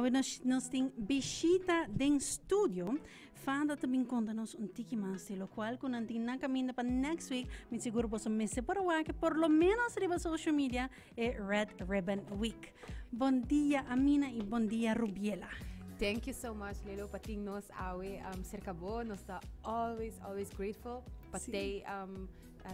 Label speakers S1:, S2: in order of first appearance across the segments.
S1: hoje nós temos visita de estúdio. FADA também conta-nos tiki mais, lo qual quando nós na caminho para next week, me seguro você me separa que por lo menos riba social media é Red Ribbon Week. Bom dia, Amina, e bom dia, Rubiella.
S2: Thank you so much, Lilo. Pating nos awe cercabo, nos está always grateful. Patay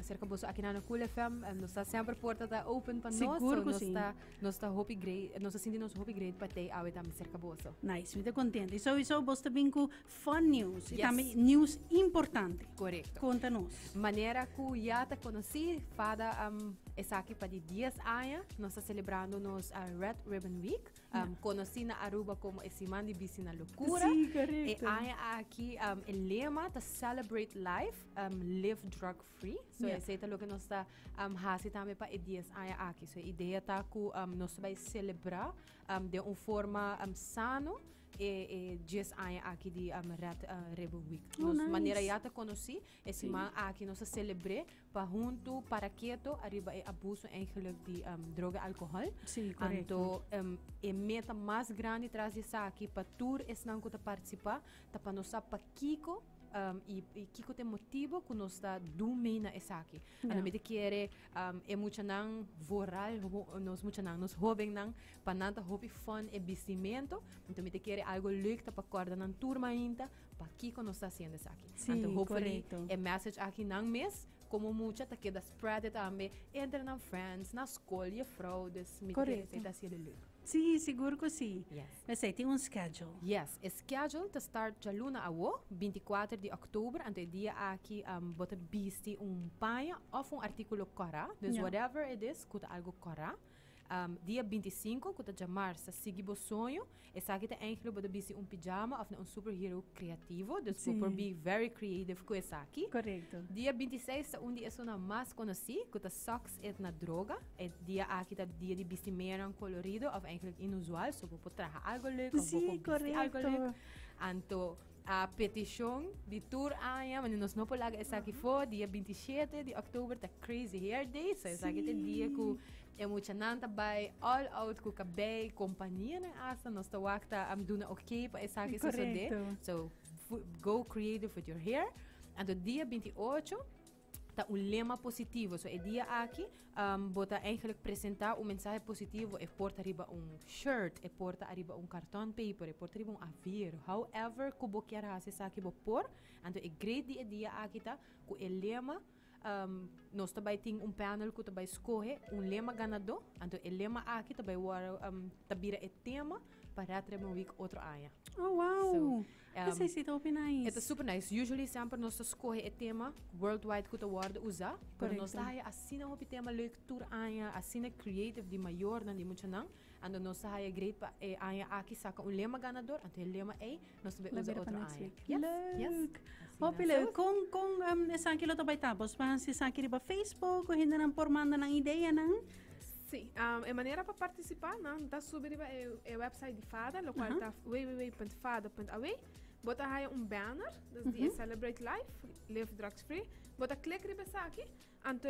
S2: cercabo so aqui na Cool FM, nos está sempre porta tá open para nós.
S1: Seguro que sim.
S2: Nos está hope great, nos está sentindo nos hope great patay awe também cercabo so.
S1: Nice, muito contente. E sowieso você também com fun news, e
S2: Yes.
S1: também news importante.
S2: Correcto.
S1: Conta-nos.
S2: Maneira que já te conheci, fada essa aqui para de dias anos, nós está celebrando nos Red Ribbon Week. Conheci na Aruba como siman de bici na loucura.
S1: Sim, correto.
S2: E aqui o lema tá Celebrate Life, Live Drug Free. So esse é o que nós está fazendo também para dias anos aqui. So a ideia tá que nós vai celebrar de uma forma sano e dias anos aqui de Red Ribbon Week.
S1: Nice.
S2: Maneira já te conheci, esse man aqui nós celebramos para junto para quieto arriba e abuso eigenlijk de droga e álcool.
S1: Sim, correto.
S2: Então, a meta mais grande traz isso aqui para tour esse não que participar, tá para nós para Kiko. E Kiko tem motivo que nós está dominando essa aqui. Ano me quer é muito não voral, nós muito não nos jovem não para nada hobby fun e vestimento. Então me quer algo leuk para acordar na turma ainda para Kiko nós está fazendo essa aqui.
S1: Sim,
S2: então hopefully
S1: correto.
S2: a message aqui não mês como muita tá queda spread também entre na friends, na escola e fraudes. Me quer está sendo leuk.
S1: Sim, seguro que sim.
S2: Yes.
S1: Eu sei, tem schedule.
S2: Yes, schedule to start de luna a 24 de outubro, ante dia aqui bota bisti paia of artículo cora, dus whatever it is, kuta algo cora. Dia 25, kuta jamar sa sigi bo sonho, essa aqui tem eigenlijk bota bisti pijama of um superhero criativo, dus por be very creative com essa aqui.
S1: Correto.
S2: Dia 26 sa undi é uma mais conhecida, kuta socks et na droga, e dia aqui tá dia de bisti meran colorido of eigenlijk inusual, so po traha algo leuk, of
S1: Sim,
S2: algo leuk.
S1: correto.
S2: Anto a petição de tour aia, mas nós não podemos essa aqui for dia 27 de outubro tá Crazy Hair Day, so essa aqui é dia que é muito nanta by all out com cabelo companhia né asa nós tá wakta duna ok para essa aqui so go creative with your hair. Anto dia 28 tá lema positivo, so é dia aqui bota eigenlijk apresentar mensagem positivo e porta arriba shirt, e porta arriba cartão paper, e porta arriba avier, however kubo quer fazer essa aqui por, anto é great dia aqui tá com o lema nós também tem panel que também escolhe lema ganador, anto o lema aqui também tabira é tema para a week outro ano.
S1: Oh, wow!
S2: So,
S1: esse é super nice.
S2: It's super nice. Usually sempre nós escolhe o tema worldwide que o word usa, pero nós tá assim não o tema leitura aya, assim creative de maior não de muito não, ando nós tá great pa aya aqui saca lema ganador, ante o lema é nós também usa outro aya. Yes.
S1: Popile, com essa aqui lo também tá, pois para se aqui riba Facebook, ou ainda não formando na ideia não?
S3: Sim, a maneira para participar, não, está subir o website de FADA, o qual está www.fada.aw. Bota aí banner, de Celebrate Life, Live Drugs Free. Bota clique riba aqui, anto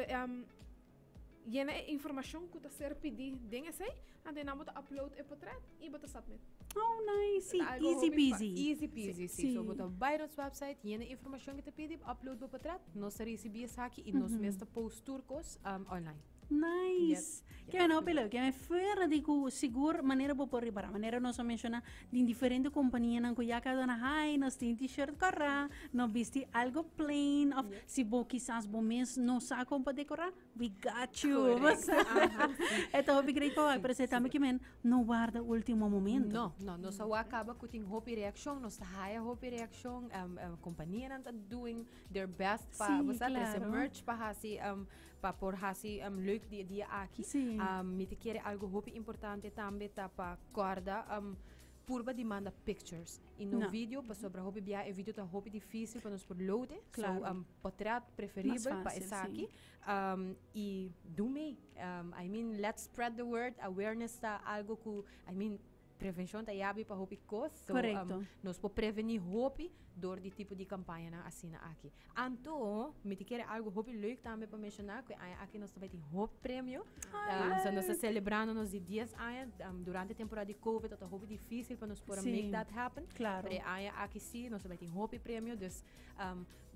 S3: llena informação que está ser pedir dentro aí, ante não bota upload e portrait e bota submit.
S1: Oh, nice. Easy peasy.
S2: Easy peasy, sim. So, bota by nosso website, llena informação que te pedi, upload o portrait, nós recebemos essa aqui e nós mesmo post turcos online.
S1: Nice. Que ano pelo que me fora de que seguro maneira por ribar maneira nós menciona de diferente companhia na que já cada na high nós tem t-shirt corra no vesti algo plain of se bo quizás bom mês não sa compa decorar we got you então hope great para apresentar me que men não guarda último momento
S2: não nós só acaba com tem hope reaction nós tá high hope reaction companhia não tá doing their best para você trazer merch para hasi para por hasi leuk dia aqui me te quer algo hope importante também tá para guarda purba demanda pictures e no vídeo para sobre hope bia e vídeo tá hope difícil para nós por load so portrait preferível para essa aqui e do me I mean let's spread the word awareness tá algo que I mean prevenção tá yabi para hopi cos. So,
S1: Correcto.
S2: nós podemos prevenir hopi door die tipo de campanha assim aqui. Anto, me te quer algo hopi leuk também para mencionar que aqui nós também tem hopi prêmio. So nós estamos celebrando nos dias durante a temporada de Covid, tá hopi difícil para nós poder make that happen.
S1: Claro.
S2: Pero aqui sim, nós também tem hopi prêmio, dus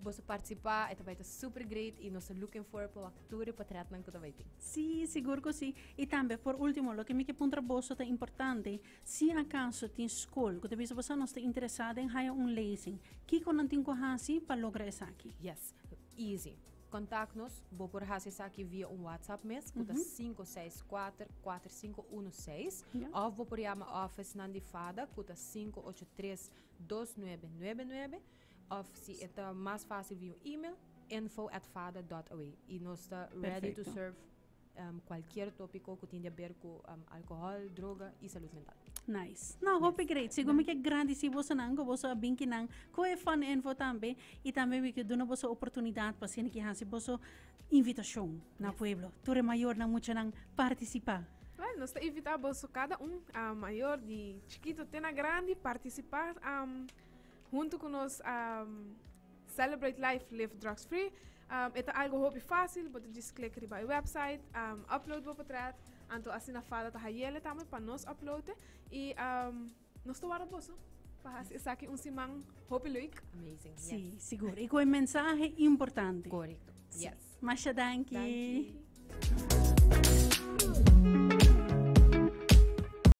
S2: você participar, é também super great e nós estamos looking for para actores para tratar que também tem.
S1: Sim, seguro que sim. E também, por último, o que me quer pontar bolso é importante, se acaso tem escola, que talvez você não está interessado em fazer lezing, que não tem como fazer para lograr isso aqui?
S2: Yes, easy. Contact-nos, vou por fazer isso aqui via WhatsApp mesmo, que é 564-4516, ou vou por chamar office na FADA, que é 583-2999, ou se é mais fácil via e-mail, info@fada.away. E nós estamos ready to serve qualquer tópico que tenha a ver com álcool, droga e saúde mental.
S1: Nice. Não, hope great. Siguro que grande se você não, você bem que não, que é fun info também, e também me que dá você oportunidade para ser que há você invitação na pueblo. Tu é maior não muito não participar.
S3: Well, nós invitamos cada maior de chiquito até na grande participar junto com nós Celebrate Life, Live Drugs Free. É algo hobby fácil, você just clicar no website, upload o portrait, então assim na FADA tá aí também para nós upload e nós tô agora bosso para essa aqui siman hobby leuk.
S2: Amazing.
S1: Sim, seguro. E com mensagem importante.
S2: Correcto. Yes.
S1: Masha danke.
S2: Thank you.